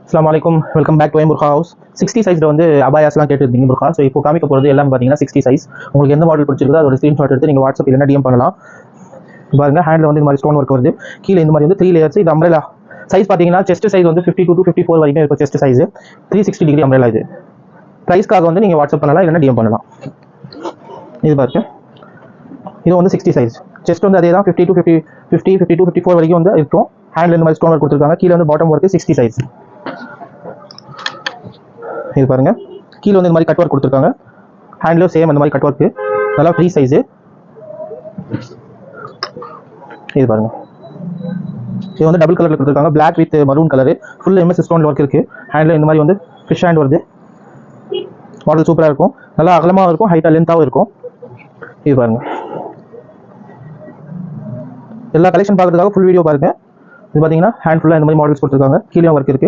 அஸ்ஸலாமு அலைக்கும், welcome back to burqa house. 60 சைஸில் வந்து அபாயாஸ்லாம் கேட்டுருந்தீங்க புர்கா. ஸோ இப்போ காமிக்க போகிறது எல்லாம் பார்த்தீங்கன்னா 60 சைஸ். உங்களுக்கு எந்த மாடல் பிடிச்சிருக்கோ அதோட ஸ்க்ரீன்ஷாட் எடுத்து நீங்கள் வாட்ஸ்அப் இல்லைனா டிஎம் பண்ணலாம். பாருங்க, ஹேண்டில் வந்து இந்த மாதிரி ஸ்டோன் ஒர்க் வருது. கீழே இந்த மாதிரி வந்து 3 லேயர்ஸ். இது அம்ப்ரெலா சைஸ் பார்த்தீங்கன்னா செஸ்ட் சைஸ் வந்து 52 to 54 வரைக்கும் இருக்கும். Chest size 360 degree umbrella. இது ப்ரைஸ்க்காக வந்து நீங்கள் வாட்ஸ்அப் பண்ணலாம் இல்லைனா டிஎம் பண்ணலாம். இது பாருங்க, இது வந்து 60 சைஸ். செஸ்ட் வந்து அதே தான் 50 to 54 வரைக்கும் வந்து இருக்கும். ஹேண்டில் இந்த மாதிரி ஸ்டோன் ஒர்க் கொடுத்துருக்காங்க. கீழே வந்து பாட்டம் ஒர்க்கு 60 சைஸ். இது பாருங்க, கீழே வந்து இந்த மாதிரி கட் ஒர்க் கொடுத்துருக்காங்க. ஹேண்ட்லும் சேம் அந்த மாதிரி கட் ஒர்க்கு, நல்லா ஃப்ரீ சைஸு. இது பாருங்க, இது வந்து டபுள் கலரில் கொடுத்துருக்காங்க. Black with maroon colour. Full MS stone work இருக்குது. ஹேண்டில் இந்த மாதிரி வந்து ஃபிஷ் ஹேண்ட் வருது. மாடல் சூப்பராக இருக்கும். நல்லா அகலமாகவும் இருக்கும், ஹைட்டாக லென்த்தாகவும் இருக்கும். இது பாருங்க, எல்லா கலெக்ஷன் பார்க்கறதுக்காக ஃபுல் வீடியோ பாருங்க. இது பார்த்தீங்கன்னா ஹேண்ட் ஃபுல்லாக இந்த மாதிரி மாடல்ஸ் கொடுத்துருக்காங்க. கீழே ஒர்க் இருக்குது.